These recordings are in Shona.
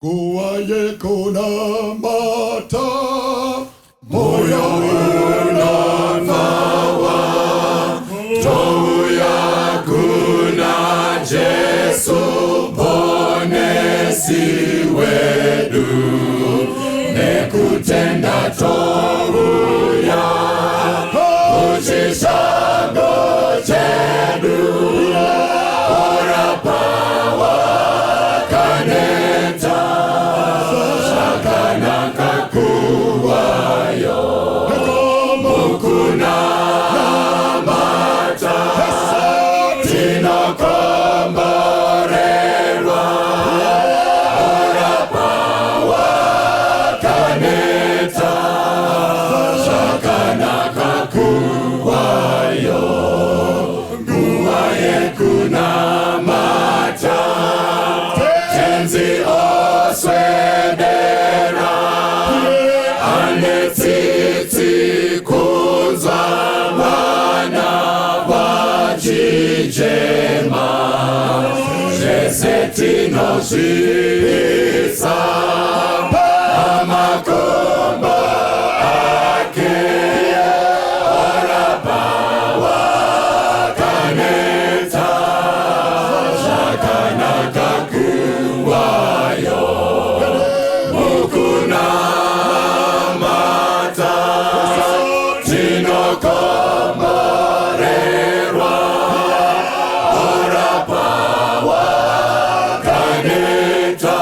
Kuwaye kuna mata, moyo unanawa, tohu ya kuna Jesu bonesi wedu, nekutenda tohu ya ujishago chedu, ora pawa kaneta, shakana kakuwayo, mukuna mata, tino komborerwa, ora pawa kaneta, shakana kakuwayo, nguwaye kuna mata, tenzi oswedera, anetiti kunzwa wana wajijema, jesetino jisa, amakomba ake, ora bawa kaneta, shakana kakuwayo, mukuna mata, tino komborerwa, ora bawa kaneta.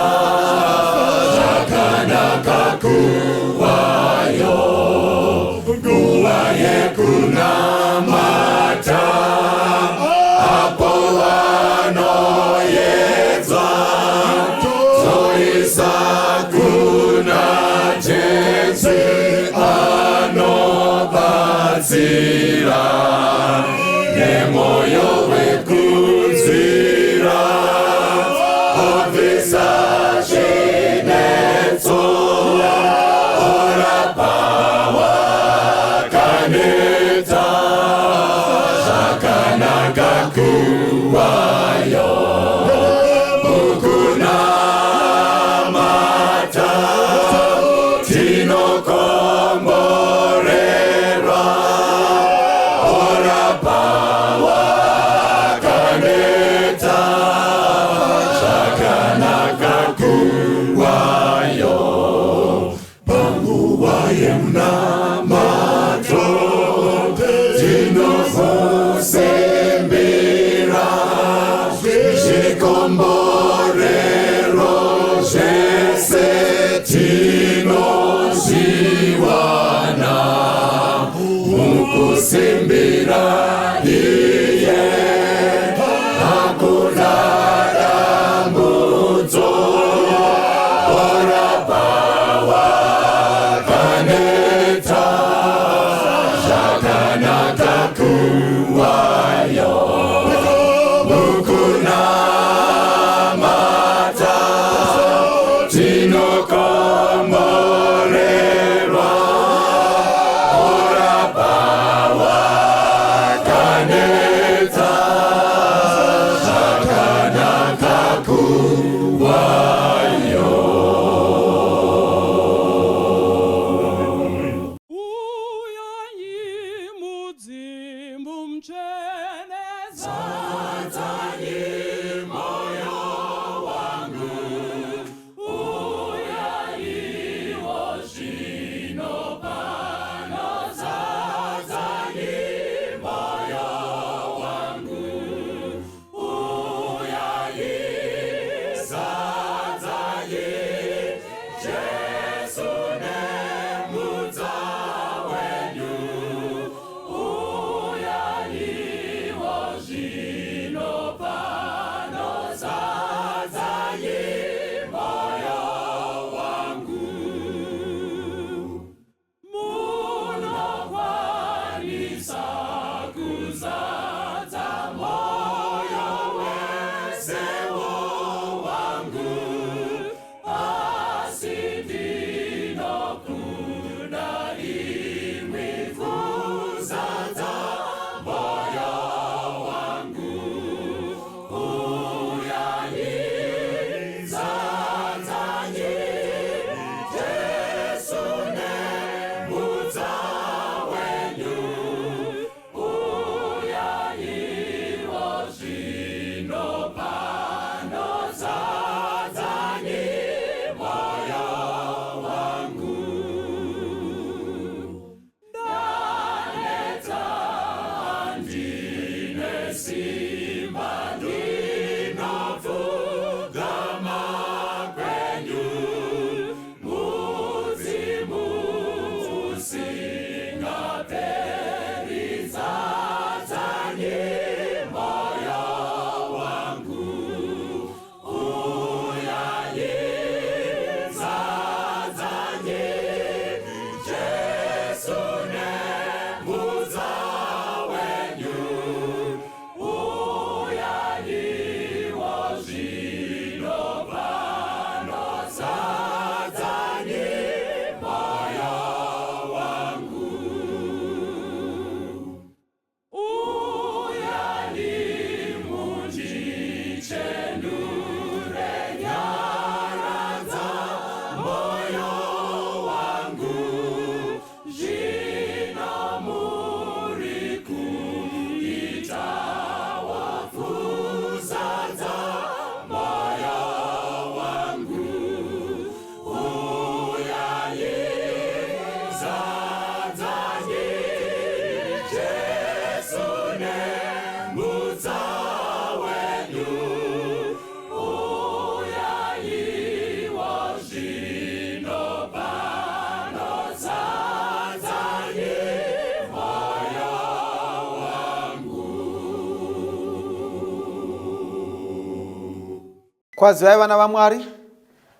Kwazivai vana vaMwari,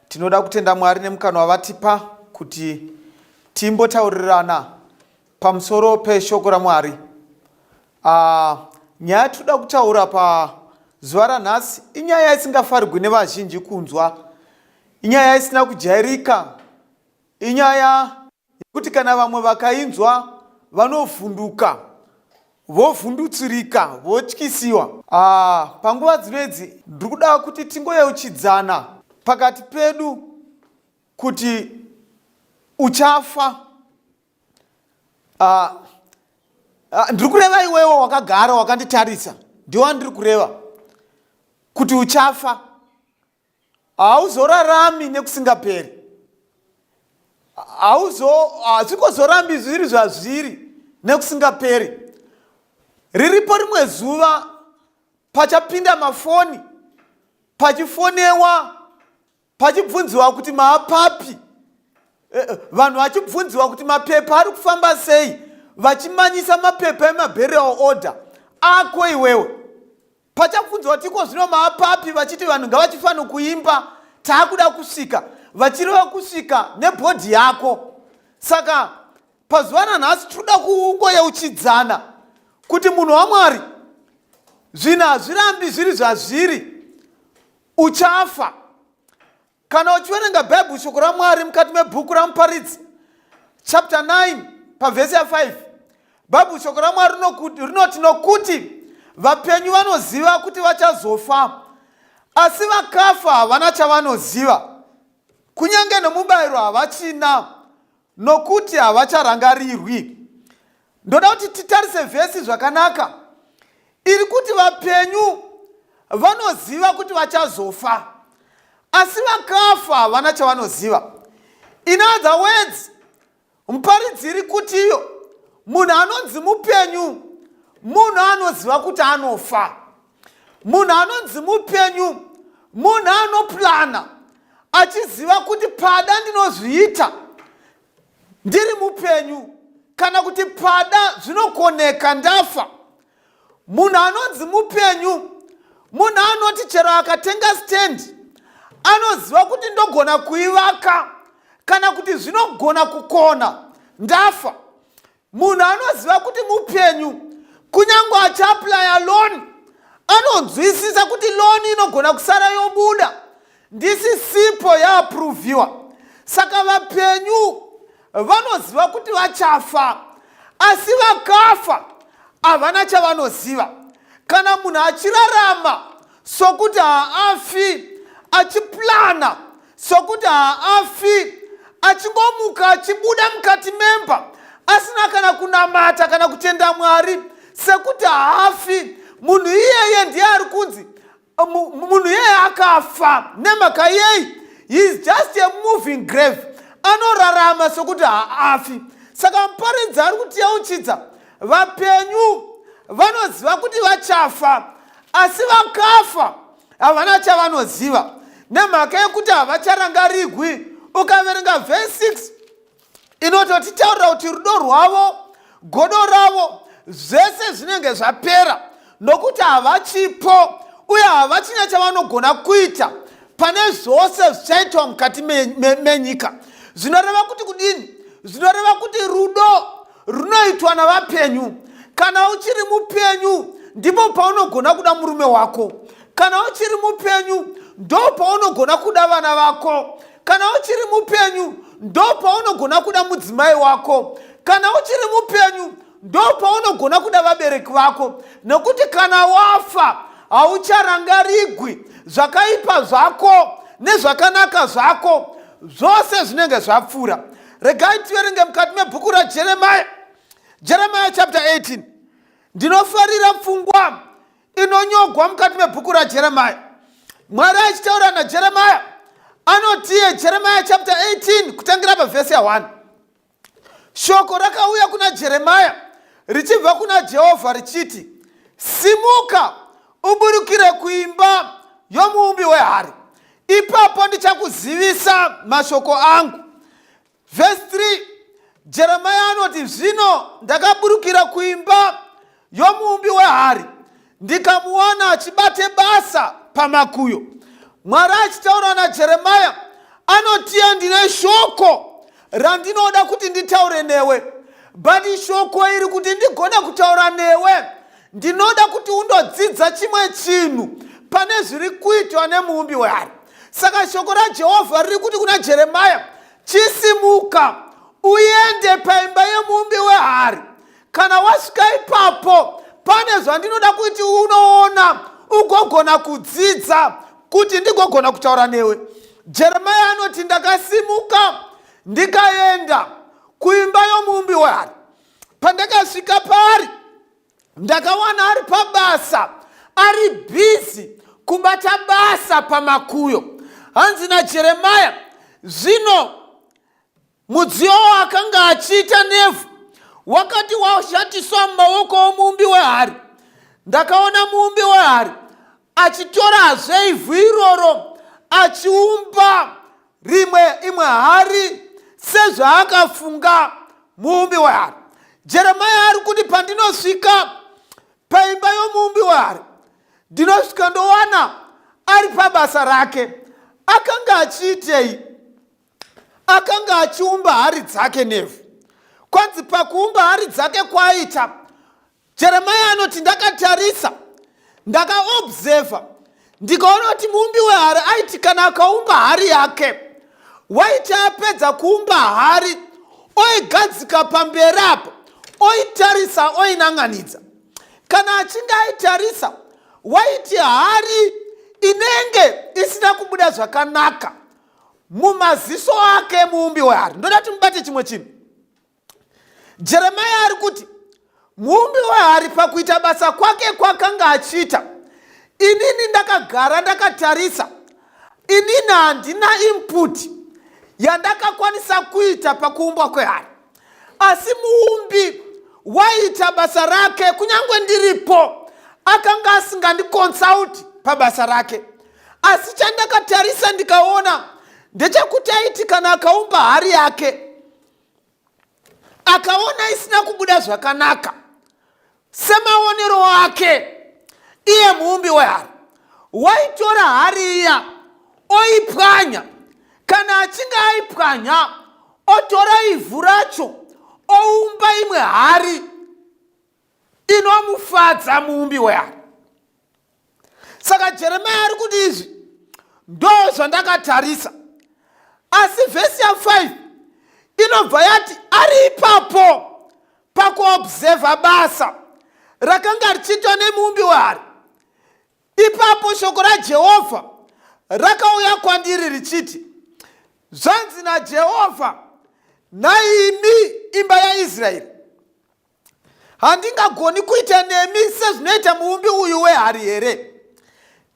tinoda kutenda Mwari nemukana wavatipa kuti timbotaurirana pamusoro peshoko raMwari. Nyaya toda kutaura pazuva ranhasi inyaya isingafarirwi nevazhinji kunzwa, inyaya isina kujairika, inyaya yekuti kana vamwe vakainzwa vanovhunduka, vovhundutsirika, votyisiwa. Panguva dzinedzi ndiri kuda kuti tingoyeuchidzana pakati pedu kuti uchafa. Ndiri kureva iwewe wakagara wakanditarisa, ndiwa ndiri kureva kuti uchafa. Hauzorarami nekusingaperi, hazvikozorambi zviri zvazviri nekusingaperi. Riripo rimwe zuva pachapinda mafoni, pachifonewa, pachibvunziwa kuti maapapi, vanhu vachibvunziwa kuti mapepa ari kufamba sei, vachimanyisa mapepa emaburial order ako iwewe. Pachabvunzwa kuti iko zvino maapapi, vachiti vanhu ngavachifanira kuimba, taakuda kusvika, vachireva kusvika nebhodhi yako. Saka pazuva ranhasi toda kungoyeuchidzana kuti munhu waMwari, zvinhu hazvirambi zviri zvazviri, uchafa. Kana uchiverenga Bhaibheri, shoko raMwari, mukati mebhuku raMuparidzi chapter 9 pavhesi ya 5, Bhaibheri shoko raMwari rinoti nokuti vapenyu vanoziva kuti vachazofa, asi vakafa havana chavanoziva, kunyange nemubayiro havachina, nokuti havacharangarirwi. Ndoda kuti titarise vhesi zvakanaka. Iri kuti vapenyu vanoziva kuti vachazofa, asi vakafa havana chavanoziva. In other words, Muparidzi iri kuti iyo munhu anonzi mupenyu, munhu anoziva kuti anofa. Munhu anonzi mupenyu, munhu anoplana achiziva kuti pada ndinozviita ndiri mupenyu, kana kuti pada zvinokoneka ndafa. Munhu anonzi mupenyu, munhu anoti chero akatenga stand anoziva kuti ndogona kuivaka, kana kuti zvinogona kukona ndafa. Munhu anoziva kuti mupenyu, kunyange achiaplaya loan anonzwisisa kuti loan inogona kusara yobuda, ndisi sipo yaapruviwa. Saka vapenyu vanoziva kuti vachafa, asi vakafa havana chavanoziva. Kana munhu achirarama sokuti haafi, achiplana sokuti haafi, achingomuka achibuda mukati memba asina kana kunamata kana kutenda Mwari sekuti haafi, munhu iyeye ndiye ari kunzi munhu iyeye akafa. Nemhaka yei? He is just a moving grave, anorarama sokuti haafi. Saka Muparidzi ari kutiyeuchidza vapenyu vanoziva kuti vachafa, asi vakafa havana chavanoziva, nemhaka yekuti havacharangarigwi. Ukaverenga vhesi 6 inototitaurira kuti rudo rwavo, godo ravo, zvese zvinenge zvapera, nokuti havachipo uye havachina chavanogona kuita pane zvose zvichaitwa mukati menyika. Zvinoreva kuti kudini? Zvinoreva kuti rudo runoitwa navapenyu. Kana uchiri mupenyu ndipo paunogona kuda murume wako. Kana uchiri mupenyu ndo paunogona kuda vana vako. Kana uchiri mupenyu ndo paunogona kuda mudzimai wako. Kana uchiri mupenyu ndo paunogona kuda vabereki vako. Nokuti kana wafa haucharangarigwi zvakaipa zvako nezvakanaka zvako, zvose zvinenge zvapfuura. Regai tiverenge mukati mebhuku raJeremia, Jeremiah chapter 18. Ndinofarira pfungwa inonyogwa mukati mebhuku raJeremia. Mwari achitaura naJeremia anotiye, Jeremiah chapter 18 kutangira pavhesi ya 1. Shoko rakauya kuna Jeremia richibva kuna Jehovha richiti, simuka uburukire kuimba yomuumbi wehari, ipapo ndichakuzivisa mashoko angu. Verse 3, Jeremia anoti, zvino ndakaburukira kuimba yomuumbi wehari, ndikamuona achibate basa pamakuyo. Mwari achitaura naJeremia anotiya ndine shoko randinoda kuti nditaure newe, but shoko iri kuti ndigona kutaura newe ndinoda kuti undodzidza chimwe chinhu pane zviri kuitwa nemuumbi weHari. Saka shoko raJehovha riri kuti kuna Jeremia, chisimuka uende paimba yemuumbi weHari. Kana wasvika ipapo pane zvandinoda kuti unoona ugogona kudzidza kuti ndigogona kutaura newe. Jeremia anoti ndakasimuka ndikaenda kuimba yomuumbi weHari. Pandakasvika pari ndakawana ari pabasa, ari bhizi kubata basa pamakuyo. Hanzi naJeremia, zvino mudziyo wakanga achiita nevhu wakati washatiswa mumaoko omuumbi weHari. Ndakaona muumbi weHari achitorazve ivhu iroro achiumba imwe hari sezvaakafunga muumbi weHari. Jeremia ari kuti pandinosvika paimba yomuumbi weHari ndinosvika ndowana ari pabasa rake. Akanga achiitei? Akanga achiumba hari dzake nevhu. Kwanzi pakuumba hari dzake kwaita, Jeremia anoti ndakatarisa, ndakaobserva, ndikaona kuti muumbi weHari aiti kana akaumba hari yake, waiti apedza kuumba hari oigadzika pamberi apo, oitarisa, oinanganidza. Kana achinge aitarisa, waiti hari inenge isina kubuda zvakanaka mumaziso ake muumbi weHari. Ndoda kuti mubate chimwe chinhu. Jeremia ari kuti muumbi weHari pakuita basa kwake kwakanga achiita, inini ndakagara ndakatarisa, inini handina input yandakakwanisa kuita pakuumbwa kweHari. Asi muumbi waita basa rake, kunyangwe ndiripo akanga asingandiconsult pabasa rake. Asi chandakatarisa ndikaona ndechekuti aiti kana akaumba hari yake akaona isina kubuda zvakanaka semaonero ake, iye muumbi weHari waitora hari iya oipwanya. Kana achinge aipwanya otora ivhu racho oumba imwe hari inomufadza muumbi weHari. Saka Jeremia ari kuti izvi ndo zvandakatarisa. Asi vhesi ya5 inobva yati ari ipapo pakuobserva basa rakanga richiitwa nemuumbi weHari, ipapo shoko raJehovha rakauya kwandiri richiti, zvanzi naJehovha, naimi imba yaIsraeri, handingagoni kuita nemi sezvinoita muumbi uyu weHari here.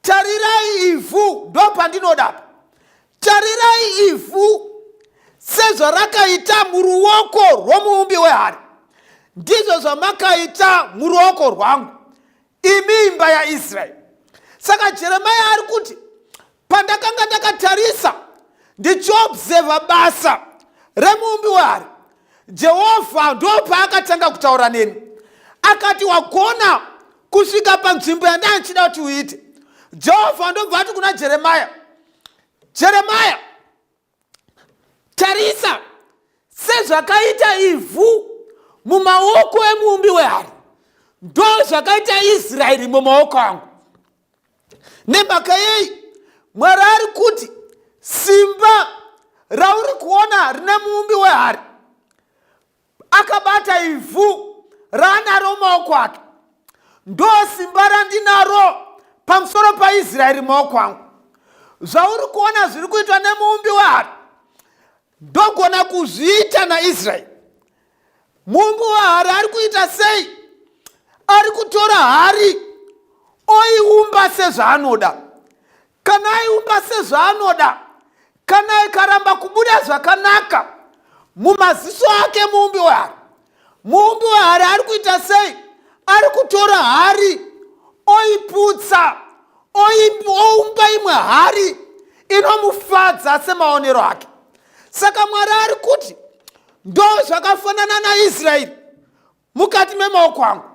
Tarirai ivhu ndo pandinoda. Tarirai ivhu sezvarakaita muruoko rwomuumbi weHari, ndizvo zvamakaita muruoko rwangu, imi imba yaIsraeri. Saka Jeremia ari kuti pandakanga ndakatarisa ndichiobserva basa remuumbi weHari, Jehovha ndo paakatanga kutaura neni. Akati wagona kusvika panzvimbo yandanchida kuti uite. Jehovha ndobva ati kuna Jeremia, Jeremia, tarisa sezvakaita ivhu mumaoko emuumbi weHari, ndo zvakaita Israeri mumaoko angu. Nemhaka yei Mwari ari kuti simba rauri kuona rine muumbi weHari akabata ivhu raanaro mumaoko ake, ndo simba randinaro pamusoro paIsraeri mumaoko angu. Zvauri kuona zviri kuitwa nemuumbi weHari ndogona kuzviita naIsraeri. Muumbi weHari ari kuita sei? Ari kutora hari oiumba sezvaanoda. Kana aiumba sezvaanoda, kana ikaramba kubuda zvakanaka mumaziso ake muumbi weHari, muumbi weHari ari kuita sei? Ari kutora hari oiputsa, oumba imwe hari inomufadza semaonero ake. Saka Mwari ari kuti ndo zvakafanana naIsraeri mukati memaoko angu.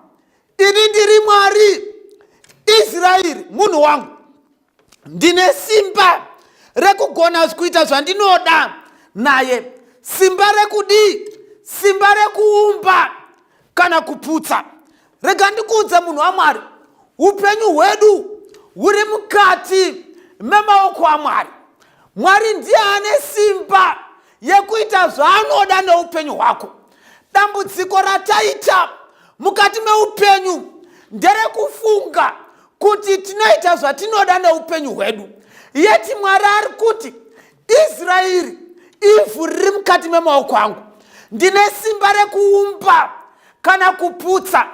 Ini ndiri Mwari, Israeri munhu wangu. ndine simba rekugona kuita zvandinoda naye. Simba rekudii? Simba rekuumba kana kuputsa. Rega ndikuudze munhu waMwari, upenyu hwedu huri mukati memaoko aMwari. Mwari ndiye ane simba yekuita zvaanoda neupenyu hwako. Dambudziko rataita mukati meupenyu nderekufunga kuti tinoita zvatinoda neupenyu hwedu. Yeti Mwari ari kuti Israeri ivhu riri mukati memaoko angu, ndine simba rekuumba kana kuputsa.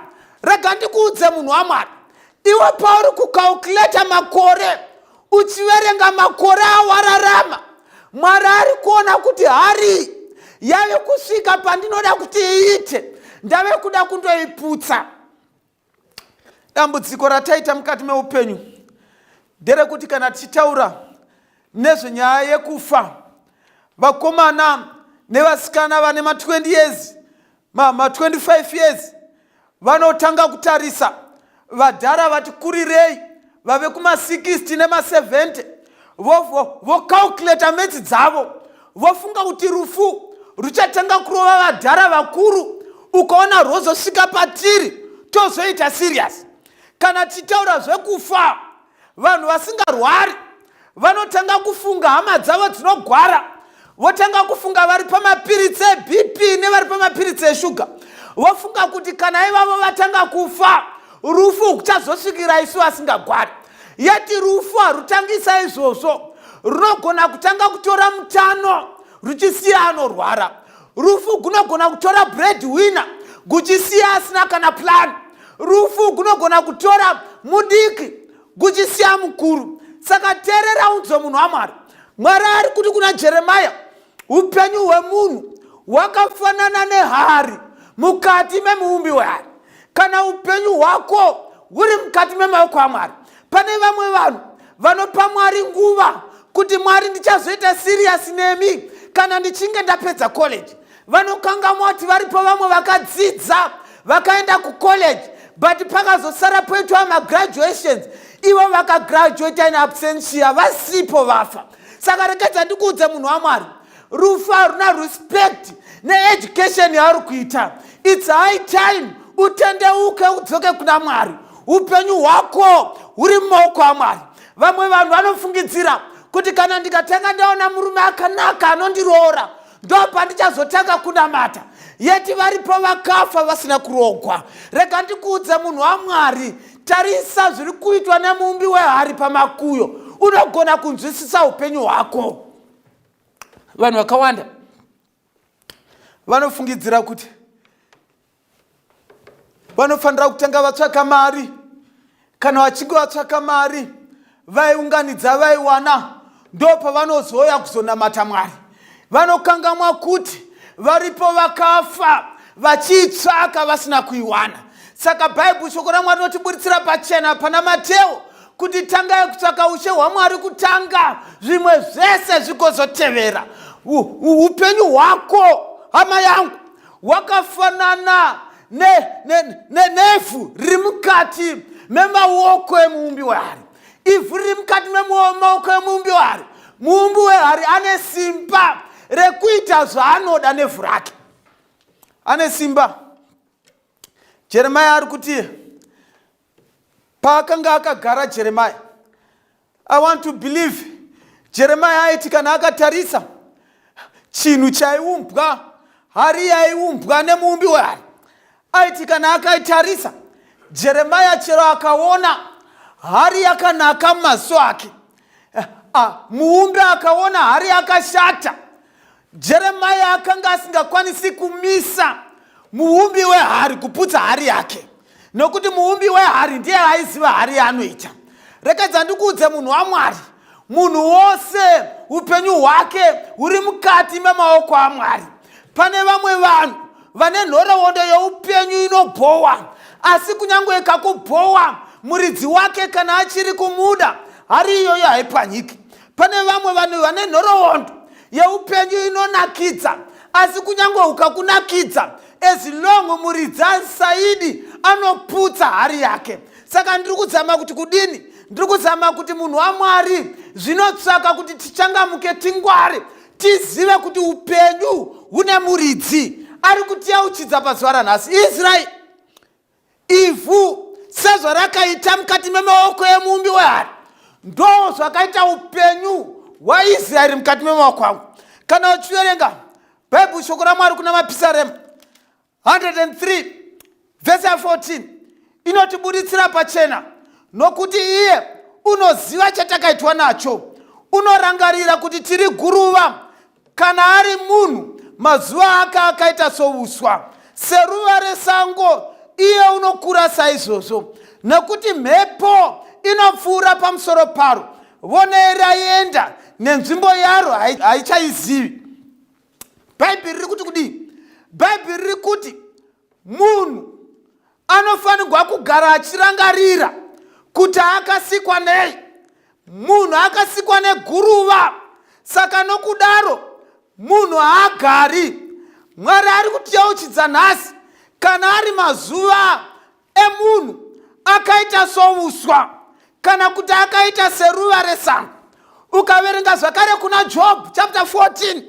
Rega ndikuudze munhu waMwari, iwe pauri kukalkuleta makore uchiverenga makore awararama, Mwari ari kuona kuti hari yave kusvika pandinoda kuti iite, ndave kuda kundoiputsa. Dambudziko rataita mukati meupenyu nderekuti kana tichitaura nezvenyaya yekufa, vakomana nevasikana vane ma20 years, ma25 years vanotanga kutarisa. Vadhara vati kurirei vave kuma60 nema70 vokalkuleta metsi dzavo, vofunga kuti rufu ruchatanga kurova vadhara vakuru, ukaona rwozosvika patiri tozoita serious. Kana tichitaura zvekufa, vanhu vasingarwari vanotanga kufunga hama dzavo dzinogwara, votanga kufunga vari pamapiritsi eBP nevari pamapiritsi eshuga. Vofunga kuti kana ivavo vatanga kufa, rufu kuchazosvikira isu vasingagwari. Yeti rufu harutangisa izvozvo, runogona kutanga kutora mutano ruchisiya anorwara. Rufu gunogona kutora breadwinner guchisiya asina kana plan. Rufu gunogona kutora mudiki guchisiya mukuru. Saka teerera unzwe munhu waMwari. Mwari ari kuti kuna Jeremia, upenyu hwemunhu hwakafanana nehari mukati memuumbi wehari. Kana upenyu hwako huri mukati memaoko aMwari, pane vamwe vanhu vanopa Mwari nguva kuti Mwari ndichazoita serious nemi kana ndichinge ndapedza college. Vanokangamwa kuti varipo vamwe vakadzidza vakaenda kucollege, but pakazosara poitwa magraduations, ivo vakagraduate in absentia, vasipo vafa. Saka rekedza ndikuudze munhu waMwari, rufu haruna respect needucation yauri kuita. It's high time utendeuke udzoke kuna Mwari. Upenyu hwako huri mumaoko aMwari. Vamwe vanhu vanofungidzira kuti kana ndikatanga ndaona murume akanaka anondiroora, ndo pandichazotanga kunamata. Yeti varipo vakafa vasina kurogwa. Rega ndikuudze munhu waMwari, tarisa zviri kuitwa nemuumbi wehari pamakuyo, unogona kunzwisisa upenyu hwako. Vanhu vakawanda vanofungidzira kuti vanofanira kutanga vatsvaka mari. Kana vachinge vatsvaka mari, vaiunganidza vaiwana, ndo pavanozoya kuzonamata Mwari. Vanokangamwa kuti varipo vakafa vachiitsvaka vasina kuiwana. Saka Bhaibheri, shoko raMwari rinotiburitsira pachena pana Mateo kuti tangai kutsvaka ushe hwaMwari kutanga, zvimwe zvese zvikozotevera. Upenyu hwako, hama yangu, hwakafanana nevhu riri mukati memaoko emuumbi wehari. Ivhu riri mukati memaoko emuumbi wehari. Muumbi wehari ane simba rekuita zvaanoda nevhu rake. Ane simba. Jeremia ari kuti paakanga akagara Jeremia, I want to believe Jeremia aiti kana akatarisa chinhu chaiumbwa, hari yaiumbwa nemuumbi wehari, aiti kana akaitarisa Jeremia chero akaona hari yakanaka mumaso ake, muumbi akaona hari yakashata, Jeremia akanga asingakwanisi kumisa muumbi wehari kuputsa hari yake, nokuti muumbi wehari ndiye aiziva hari yaanoita. Rekedza ndikuudze munhu waMwari, munhu wose upenyu hwake huri mukati memaoko aMwari. Pane vamwe vanhu vane nhoroondo yeupenyu inobhowa, asi kunyange ikakubhowa muridzi wake kana achiri kumuda, hari iyoyo haipanyiki. Pane vamwe vanhu vane nhoroondo yeupenyu inonakidza, asi kunyange ukakunakidza, as long muridzi asaidi anoputsa hari yake. Saka ndiri kudzama kuti kudini, ndiri kuzama kuti munhu waMwari zvinotsvaka kuti tichangamuke tingware, tizive kuti upenyu hune muridzi ari kutiyeuchidza pazuva ranhasi. Israeri, ivhu sezvarakaita mukati memaoko emuumbi wehari, ndo zvakaita upenyu hwaIsraeri mukati memaoko angu. Kana uchiverenga Bhaibheri, shoko raMwari kuna mapisarema 103 vhesi 14 inotibuditsira pachena, nokuti iye unoziva chatakaitwa nacho, unorangarira kuti tiri guruva. Kana ari munhu, mazuva ake akaita souswa, seruva resango iye unokura saizvozvo, nekuti mhepo inopfuura pamusoro paro, vonei raienda nenzvimbo yaro haichaizivi. Bhaibheri riri kuti kudii? Bhaibheri riri kuti munhu anofanirwa kugara achirangarira kuti akasikwa nei. Munhu akasikwa neguruva, saka nokudaro munhu haagari. Mwari ari kutiyeuchidza nhasi, kana ari mazuva emunhu akaita souswa, kana kuti akaita seruva resango. Ukaverenga zvakare kuna Job chapter 14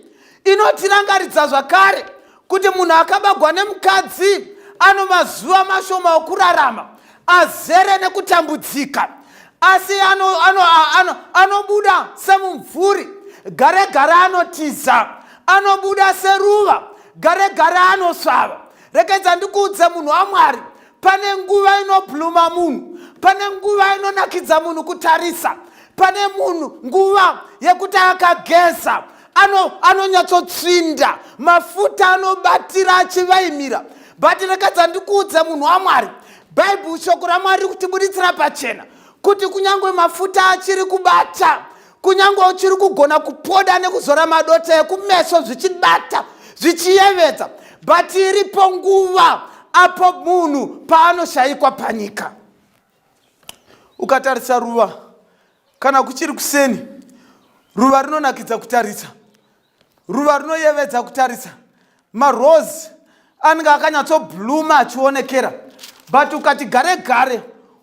inotirangaridza zvakare kuti munhu akabagwa nemukadzi ano mazuva mashoma okurarama, azere nekutambudzika, asi anobuda semumvuri, gare gare anotiza, anobuda seruva, gare gare anosvava. Rekedza ndikuudze munhu waMwari, pane nguva inobhluma munhu, pane nguva inonakidza munhu kutarisa, pane munhu nguva yekuti akageza anonyatsotsvinda, mafuta anobatira achivaimira. But rekedza ndikuudze munhu waMwari, Bhaibheri, shoko raMwari riri kutibuditsira pachena kuti kunyangwe mafuta achiri kubata, kunyangwe uchiri kugona kupoda nekuzora madota ekumeso zvichibata zvichiyevedza, but iripo nguva apo munhu paanoshayikwa panyika. Ukatarisa ruva, kana kuchiri kuseni, ruva rinonakidza kutarisa, ruva rinoyevedza kutarisa. Marose anenge akanyatsobhluma achionekera, but ukati gare gare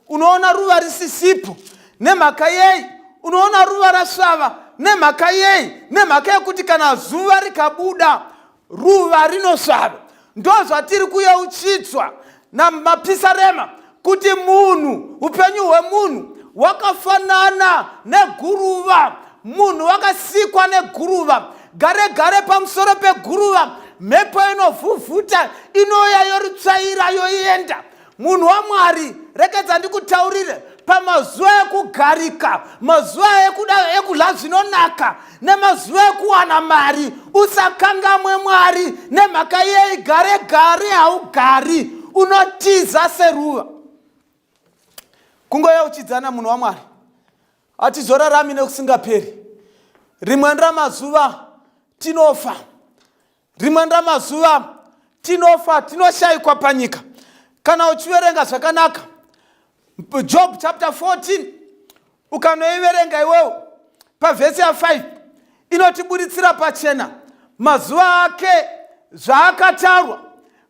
unoona ruva risisipo. Nemhaka yei unoona ruva rasvava? Nemhaka yei? Nemhaka yekuti kana zuva rikabuda ruva rinosvava. Ndo zvatiri kuyeuchidzwa namapisarema kuti munhu, upenyu hwemunhu hwakafanana neguruva. Munhu wakasikwa neguruva, gare gare pamusoro peguruva, mhepo inovhuvhuta inoya yoritsvaira yoenda. Munhu waMwari, rekedza ndikutaurire, pamazuva ekugarika, mazuva ekudya zvinonaka, nemazuva ekuwana mari, usakangamwe Mwari. Nemhaka yei? Gare gare haugari, unotiza seruva. Kungoyeuchidzana munhu waMwari, hatizorarami nekusingaperi. Rimwe ramazuva tinofa, rimwe ramazuva tinofa, tinoshayikwa panyika. Kana uchiverenga zvakanaka Job chapter 14 ukanoiverenga iwewe pavhesi ya5 inotibuditsira pachena mazuva ake zvaakatarwa,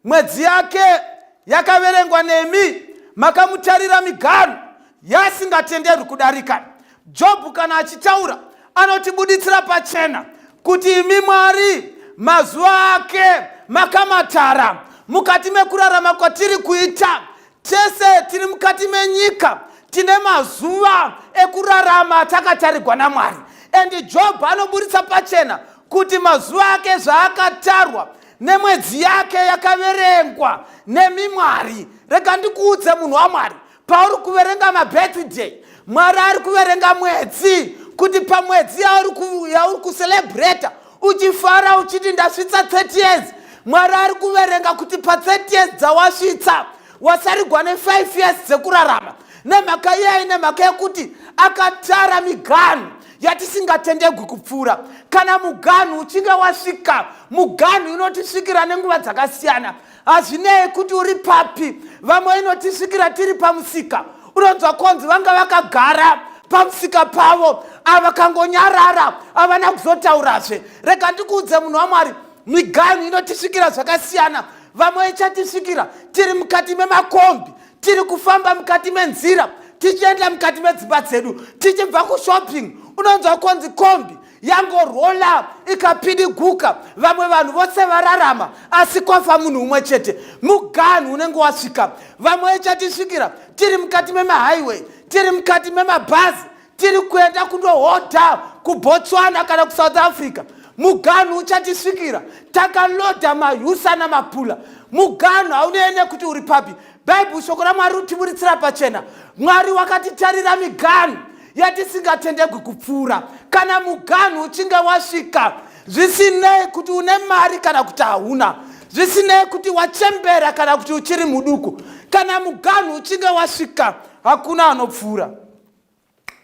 mwedzi yake yakaverengwa nemi, makamutarira miganhu yasingatenderwi kudarika. Job kana achitaura anotibuditsira pachena kuti imi Mwari mazuva ake makamatara. Mukati mekurarama kwatiri kuita, tese tiri mukati menyika tine mazuva ekurarama takatarirwa naMwari. And Job anobuditsa pachena kuti mazuva ake zvaakatarwa nemwedzi yake yakaverengwa nemi Mwari. Rega ndikuudze munhu waMwari, pauri kuverenga mabirthday, Mwari ari kuverenga mwedzi, kuti pamwedzi yauri kucelebrata uchifara uchiti ndasvitsa 30 years, Mwari ari kuverenga kuti pa30 years dzawasvitsa wasarigwa ne5 years dzekurarama. Nemhaka yei? Nemhaka yekuti akatara miganhu yatisingatendegwi kupfuura. Kana muganhu uchinge wasvika, muganhu inotisvikira nenguva dzakasiyana, hazvinei kuti uri papi. Vamwe inotisvikira tiri pamusika, unonzwa konzi vanga vakagara pamusika pavo avakangonyarara havana kuzotaurazve. Rega ndikuudze munhu waMwari, miganhu inotisvikira zvakasiyana. Vamwe ichatisvikira tiri mukati memakombi, tiri kufamba mukati menzira, tichienda mukati medzimba dzedu tichibva kushopping unonzwa konzi kombi yangorola ikapidiguka vamwe vanhu vose vararama asi kwafa munhu umwe chete muganhu unenge wasvika vamwe ichatisvikira tiri mukati memahighway tiri mukati memabhazi tiri kuenda kundohodha kuBotswana kana kuSouth Africa muganhu uchatisvikira takaloda mayusa namapula muganhu haunoende kuti uri papi bhaibheri shoko raMwari rutiburitsira pachena Mwari wakatitarira miganhu yatisingatendegwi kupfuura kana muganhu uchinge wasvika zvisinei kuti une mari kana kuti hauna zvisinei kuti wachembera kana kuti uchiri muduku kana muganhu uchinge wasvika hakuna anopfuura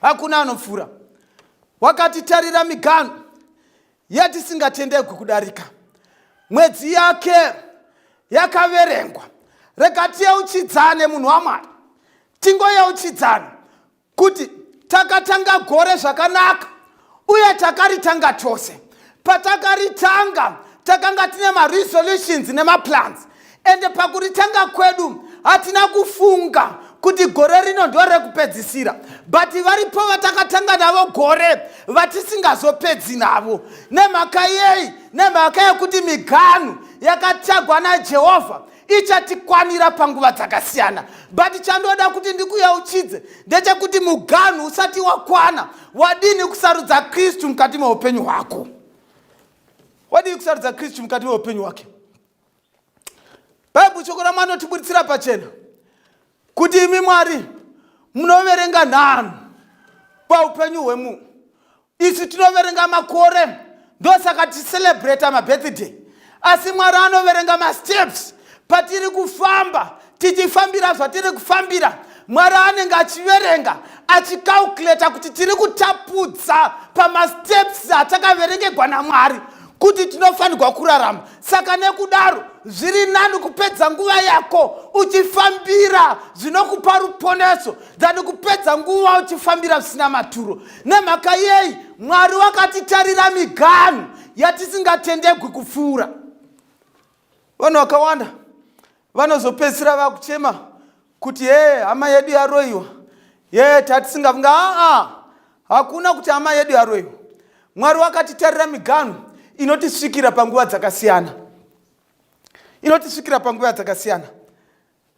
hakuna anopfuura wakatitarira miganhu yatisingatendegwi kudarika mwedzi yake yakaverengwa rega tiyeuchidzane munhu waMwari tingoyeuchidzana kuti takatanga gore zvakanaka uye takaritanga tose patakaritanga takanga tine maresolutions nemaplans ende pakuritanga kwedu hatina kufunga kuti gore rino ndo rekupedzisira but varipo vatakatanga navo gore vatisingazopedzi navo nemhaka yei nemhaka yekuti miganhu yakatagwa naJehovha ichatikwanira panguva dzakasiyana but chandoda kuti ndikuyeuchidze ndechekuti muganhu usati wakwana wadini kusarudza Kristu mukati meupenyu hwako wadini kusarudza Kristu mukati meupenyu hwake bhaibheri shoko raMwari rinotiburitsira pachena kuti imi Mwari munoverenga nhanu paupenyu hwemunhu isi tinoverenga makore ndosaka ticelebrata mabirthday asi Mwari anoverenga masteps patiri kufamba tichifambira zvatiri kufambira Mwari anenge achiverenga achicalculata kuti tiri kutapudza pamasteps atakaverengegwa naMwari kuti tinofanirwa kurarama saka nekudaro zviri nani kupedza nguva yako uchifambira zvinokupa ruponeso than kupedza nguva uchifambira zvisina maturo nemhaka yei Mwari wakatitarira miganhu yatisingatendegwi kupfuura vanhu vakawanda vanozopedzisira vakuchema kuti hama yedu yaroiwa tatisingafunga hakuna kuti hama yedu yaroiwa Mwari wakatitarira miganhu inotisvikira panguva dzakasiyana inotisvikira panguva dzakasiyana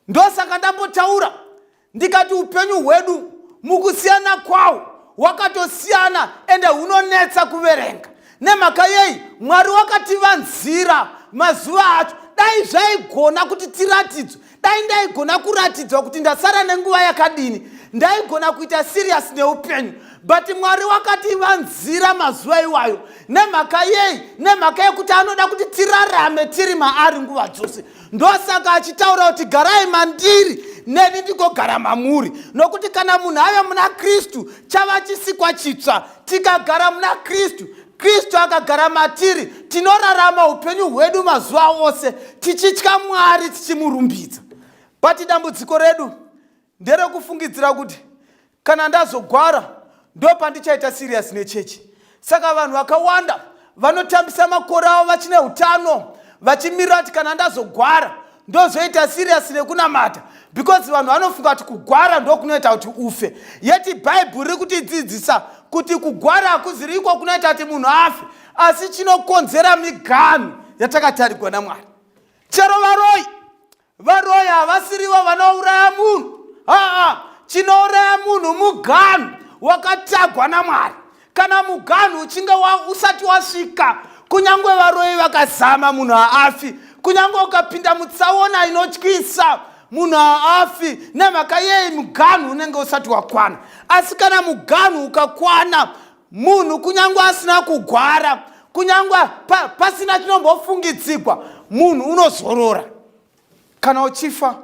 ndosaka ndambotaura ndikati upenyu hwedu mukusiyana kwawo wakatosiyana ende hunonetsa kuverenga nemhaka yei Mwari wakativanzira mazuva acho dai zvaigona kuti tiratidzwe dai ndaigona kuratidzwa kuti ndasara nenguva yakadini ndaigona kuita serious neupenyu but Mwari wakativanzira mazuva iwayo nemhaka yei nemhaka yekuti anoda kuti tirarame tiri maari nguva dzose ndosaka achitaura kuti garai mandiri neni ndigogara mamuri nokuti kana munhu ave muna Kristu chava chisikwa chitsva tikagara muna Kristu Kristu akagara matiri tinorarama upenyu hwedu mazuva ose tichitya Mwari tichimurumbidza but dambudziko redu nderekufungidzira kuti kana ndazogwara ndopandichaita serious nechechi saka vanhu vakawanda vanotambisa makore avo vachine utano vachimirira kuti kana ndazogwara ndozoita serious nekunamata because vanhu vanofunga kuti kugwara ndokunoita kuti ufe yeti bhaibheri riri kutidzidzisa kuti kugwara hakuziri iko kunoita kuti munhu afe asi chinokonzera miganhu yatakatarirwa naMwari chero varoi havasirivo vanouraya munhu chinouraya munhu muganhu wakatagwa naMwari kana muganhu uchinge usati wasvika kunyange varoi vakazama munhu haafi kunyange ukapinda mutsaona inotyisa munhu haafi nemhaka yei muganhu unenge usati wakwana asi kana muganhu ukakwana munhu kunyange asina kugwara kunyange pasina chinombofungidzikwa munhu unozorora kana uchifa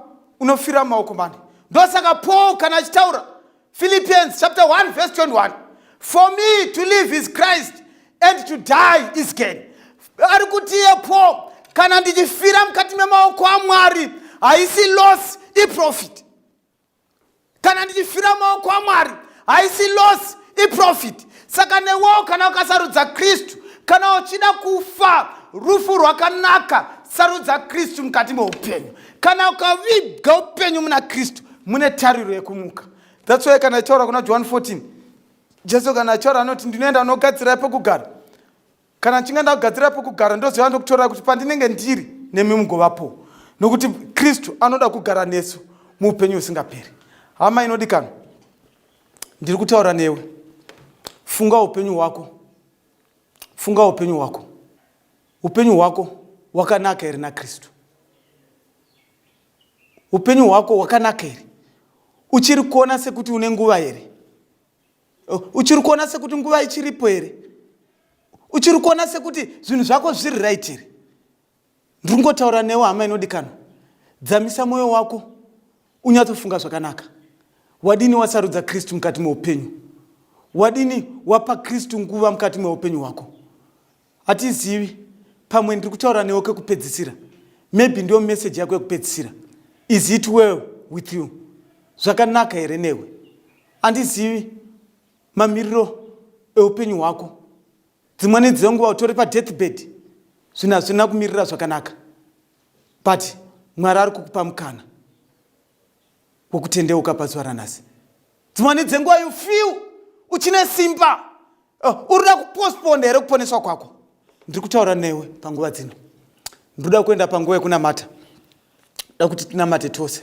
unofira mumaoko mani ndosaka Paul kana achitaura Philippians chapter 1 verse 21 for me to live is Christ and to die is gain ari kuti Paul kana ndichifira mukati memaoko aMwari haisi loss iprofit kana ndichifira maoko aMwari haisi loss iprofit saka newo kana ukasarudza Kristu kana uchida kufa rufu rwakanaka sarudza Kristu mukati meupenyu kana ukaviga upenyu muna Kristu mune tariro yekumuka That's why kana achora kuna John 14, Jesu kana achora anoti ndinoenda nogadzira pekugara. Kana chingaenda kugadzira pekugara ndoziva ndokutora kuti pandinenge ndiri nemi mugovapo, nokuti Kristu anoda kugara nesu muupenyu usingaperi. Hama inodikanwa, ndiri kutaura newe, funga upenyu hwako. Funga upenyu hwako. Upenyu hwako wakanaka here naKristu? Upenyu hwako wakanaka here? Uchiri kuona sekuti une nguva here? Uchiri kuona sekuti nguva ichiripo here? Uchiri kuona sekuti zvinhu zvako zviri right here? Ndiri kungotaura newe hama inodikanwa, dzamisa mwoyo wako unyatsofunga zvakanaka. Wadini wasarudza Kristu mukati meupenyu? Wadini wapa Kristu nguva mukati meupenyu hwako? Hatizivi, pamwe ndiri kutaura newe kwekupedzisira. Maybe ndio message yako yekupedzisira. Is it well with you? Zvakanaka here newe? Handizivi mamiriro eupenyu hwako. Dzimweni dzenguva utori padeathbed, zvinhu hazvina kumirira zvakanaka, but Mwari ari kukupa mukana wokutendeuka pazuva ranhasi. Dzimweni dzenguva you feel uchine simba, urida kupostpone here kuponeswa kwako. Ndiri kutaura newe panguva dzino. Ndoda kuenda panguva yekunamata, da kuti tinamate tose,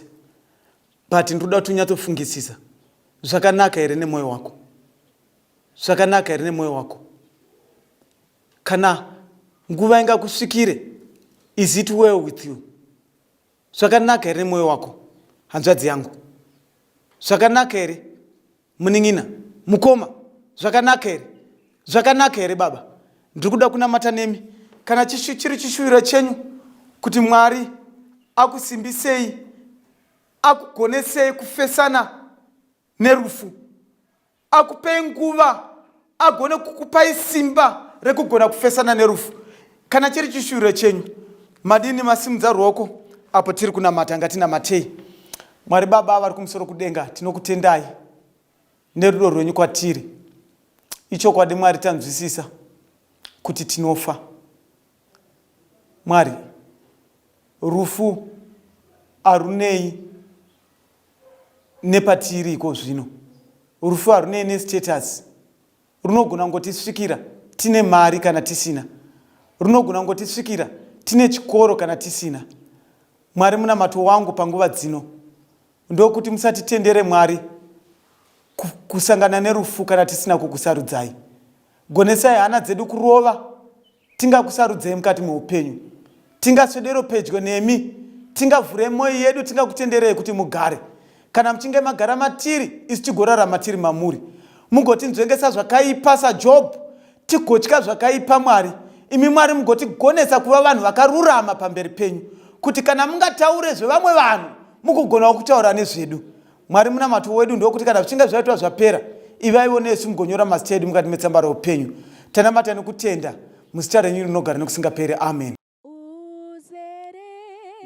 but ndoda kuti unyatsofungisisa zvakanaka here nemwoyo wako. Zvakanaka here nemwoyo wako? Kana nguva ingakusvikire, is it well with you? Zvakanaka here nemwoyo wako, hanzvadzi yangu? Zvakanaka here munin'ina, mukoma? Zvakanaka here? Zvakanaka here baba? Ndiri kuda kunamata nemi. Kana chiri chishuwiro chenyu kuti Mwari akusimbisei, akugonesei kufesana nerufu, akupei nguva, agone kukupai simba rekugona kufesana nerufu. Kana chiri chishuwiro chenyu, madini masimudza ruoko apo tiri kunamata, ngatinamatei. Mwari Baba vari kumusoro kudenga, tinokutendai nerudo rwenyu kwatiri. Ichokwadi Mwari, tanzwisisa kuti tinofa. Mwari, rufu harunei nepatiri iko zvino. Rufu harunei nestatus. Runogona ngotisvikira tine mari kana tisina. Runogona ngotisvikira tine chikoro kana tisina. Mwari, munamato wangu panguva dzino ndokuti musatitendere Mwari kusangana nerufu kana tisina kukusarudzai. Gonesai hana dzedu kurova, tingakusarudzei mukati meupenyu. Tingaswedero pedyo nemi, tingavhure mwoyo yedu, tingakutenderei kuti mugare. Kana muchinge magara matiri, isu tigorara matiri mamuri. Mugotinzvengesa zvakaipa saJob, tigotya zvakaipa Mwari. Imi Mwari mugotigonesa kuva vanhu vakarurama pamberi penyu, kuti kana mungataure zvevamwe vanhu, mugogonawo kutaura nezvedu. Mwari, munamato wedu ndokuti kana zvichinge zvaitwa zvapera, ivaiwo nesu mugonyora mazita edu mukati metsamba reupenyu. Tanamata nekutenda muzita renyu rinogara nokusingaperi. Amen.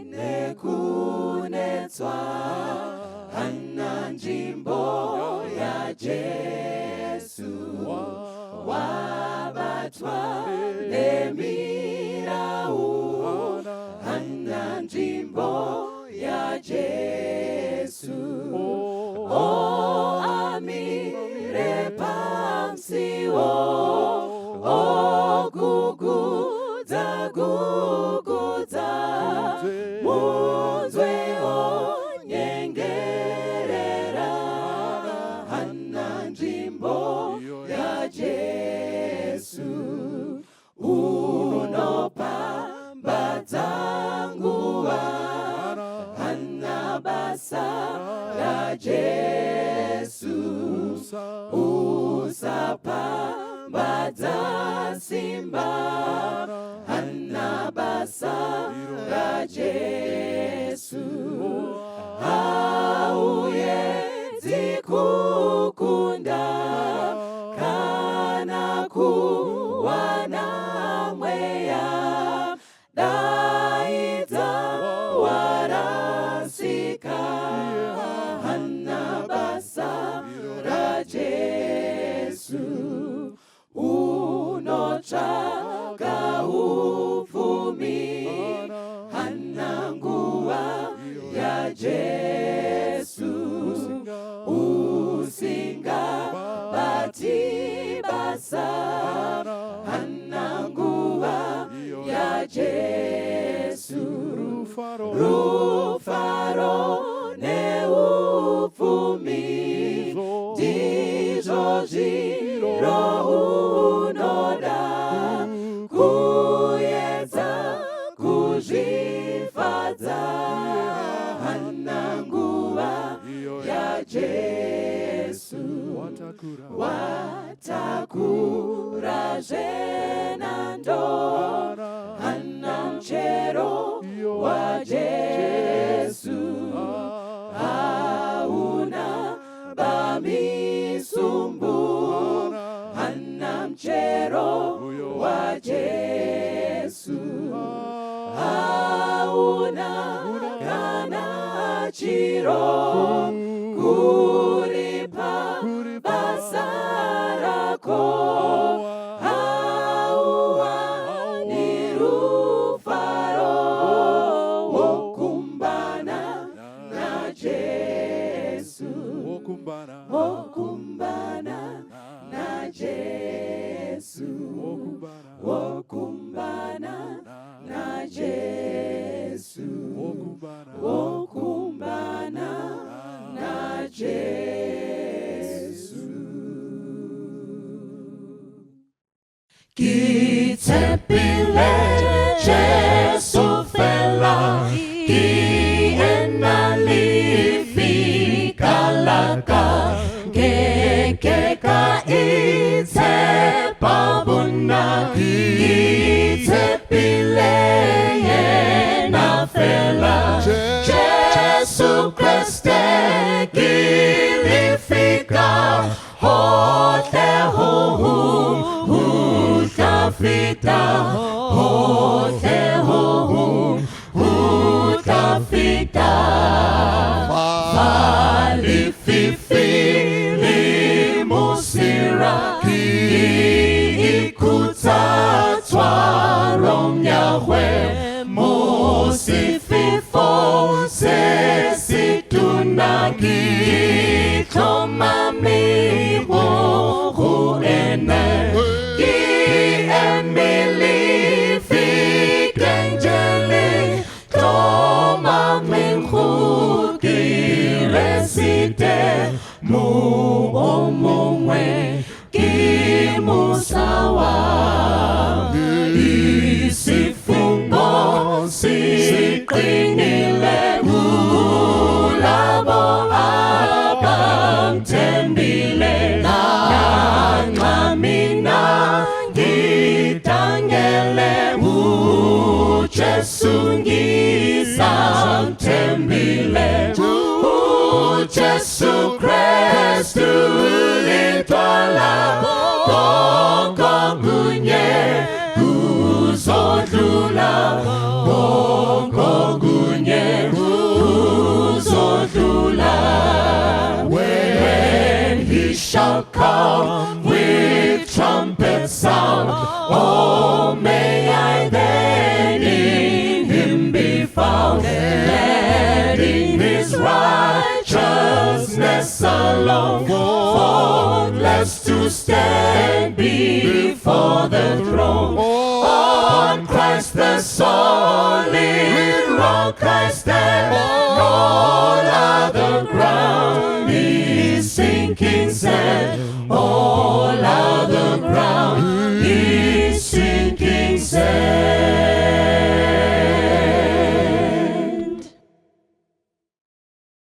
Nekunetswa hana nzvimbo yaJesu, wabatwa nemirau hana nzvimbo yaJesu. O amire pamsiwo, o gugudza gugudza, munzwe onyengerera hana nzvimbo yaJesu. Unopambadza nguva hana basa raJesu. Usapambadza simba hana basa raJesu. Hauedzi kukunda kana kuwana mweya, daidza warasika hana basa raJesu. Unotsvaka upfumi hana nguva Jesu, Rufaro, rufaro neupfumi, ndizvo zviro unoda, kuedza kuzvifadza, hana nguva yaJesu, watakura zvenando, hana mchero waJesu, hauna bamisumbu, hana mchero waJesu, hauna kana chiro kuripa basa rako, hauwani rufaro wokumbana naJesu, wokumbana naJesu, wokumbana naJesu, wokumbana naJesu. Kitepile Jesu fela, kiena lifika laka, kekeka itepabuna, kitepile yena fela, Jesu Christe kilifika, hote hohu utafika, hote hohu utafika, fali fifili musira, ikutatwa rong Yahweh, musififo sesitunagi, tomami huene, Emily Fikengeli, Toma Minhu Kiresite, Mu Omumwe Kimusawa, Isifungo Sikrinile, Ulabo Abang Tembile, Nangamina Gitangele Jesungi Santembile, Jesu Christu litwala, Gogongunye Guzodula, Gogongunye Guzodula. When he shall come with trumpet sound, oh, may I then in him be found, letting his righteousness alone, faultless to stand before the throne. On Christ the solid rock I stand, all other ground is sinking sand, all other ground is sinking sand.